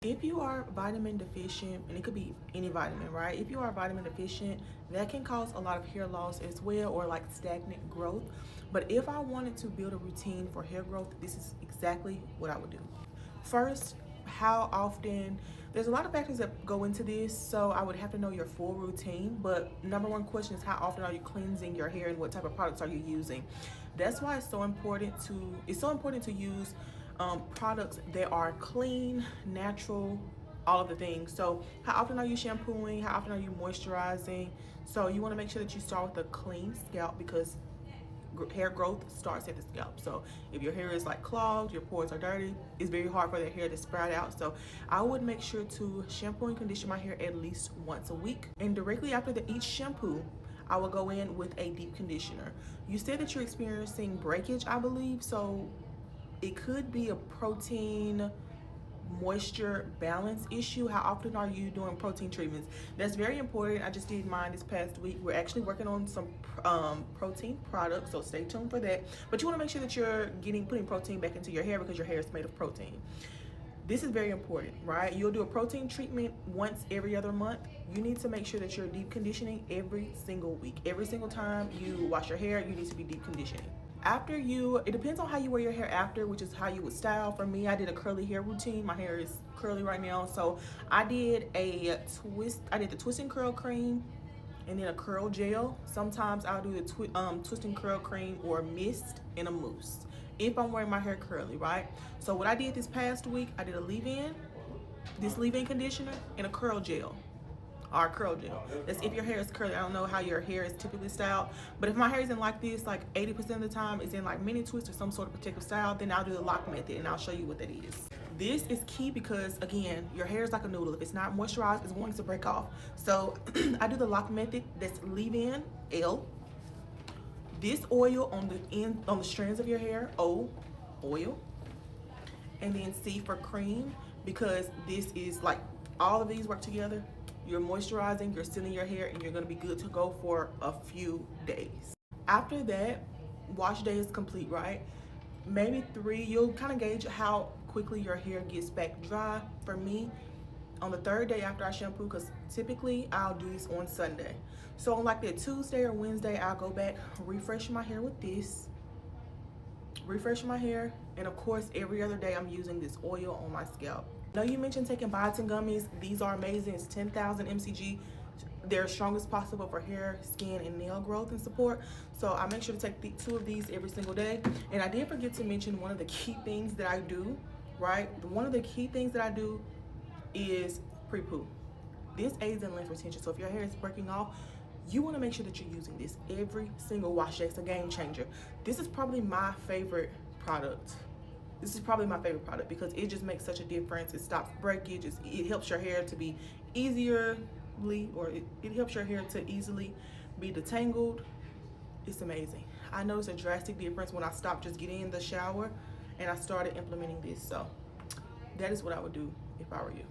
If you are vitamin deficient, and it could be any vitamin, right? If you are vitamin deficient, that can cause a lot of hair loss as well, or like stagnant growth. But if I wanted to build a routine for hair growth, this is exactly what I would do. First, how often, there's a lot of factors that go into this, so I would have to know your full routine. But number one question is, how often are you cleansing your hair and what type of products are you using? That's why it's so important to use products that are clean, natural, all of the things. So how often are you shampooing? How often are you moisturizing? So you want to make sure that you start with a clean scalp, because hair growth starts at the scalp. So if your hair is like clogged, your pores are dirty, it's very hard for that hair to sprout out. So I would make sure to shampoo and condition my hair at least once a week, and directly after each shampoo I will go in with a deep conditioner. You said that you're experiencing breakage, I believe, so it could be a protein moisture balance issue. How often are you doing protein treatments? That's very important. I just did mine this past week. We're actually working on some protein products, so stay tuned for that. But you want to make sure that you're putting protein back into your hair, because your hair is made of protein. This is very important, right? You'll do a protein treatment once every other month. You need to make sure that you're deep conditioning every single week. Every single time you wash your hair, you need to be deep conditioning. It depends on how you wear your hair after, which is how you would style. For me, I did a curly hair routine. My hair is curly right now, so I did the twist and curl cream, and then a curl gel. Sometimes I'll do the twist and curl cream or mist and a mousse if I'm wearing my hair curly, right? So what I did this past week, I did a leave-in conditioner and a curl gel. Or curl gel. That's if your hair is curly. I don't know how your hair is typically styled, but if my hair isn't like this, like 80% of the time it's in like mini twist or some sort of protective style, then I'll do the lock method, and I'll show you what that is. This is key because, again, your hair is like a noodle. If it's not moisturized, it's going to break off. So I do the lock method. That's leave-in, L. This oil on the strands of your hair, O, oil. And then C for cream, because this is like, all of these work together. You're moisturizing, you're sealing your hair, and you're gonna be good to go for a few days. After that, wash day is complete, right? Maybe 3, you'll kind of gauge how quickly your hair gets back dry. For me, on the 3rd day after I shampoo, because typically I'll do this on Sunday. So on like that Tuesday or Wednesday, I'll go back, refresh my hair with this, refresh my hair, and of course every other day I'm using this oil on my scalp. Now, you mentioned taking biotin gummies. These are amazing. It's 10,000 mcg. They're strongest possible for hair, skin, and nail growth and support. So I make sure to take 2 of these every single day. And I did forget to mention one of the key things that I do, right? One of the key things that I do is pre-poo. This aids in length retention. So if your hair is breaking off, you want to make sure that you're using this every single wash day. It's a game changer. This is probably my favorite product. Because it just makes such a difference. It stops breakage. It helps your hair to be it helps your hair to easily be detangled. It's amazing. I noticed a drastic difference when I stopped just getting in the shower and I started implementing this. So that is what I would do if I were you.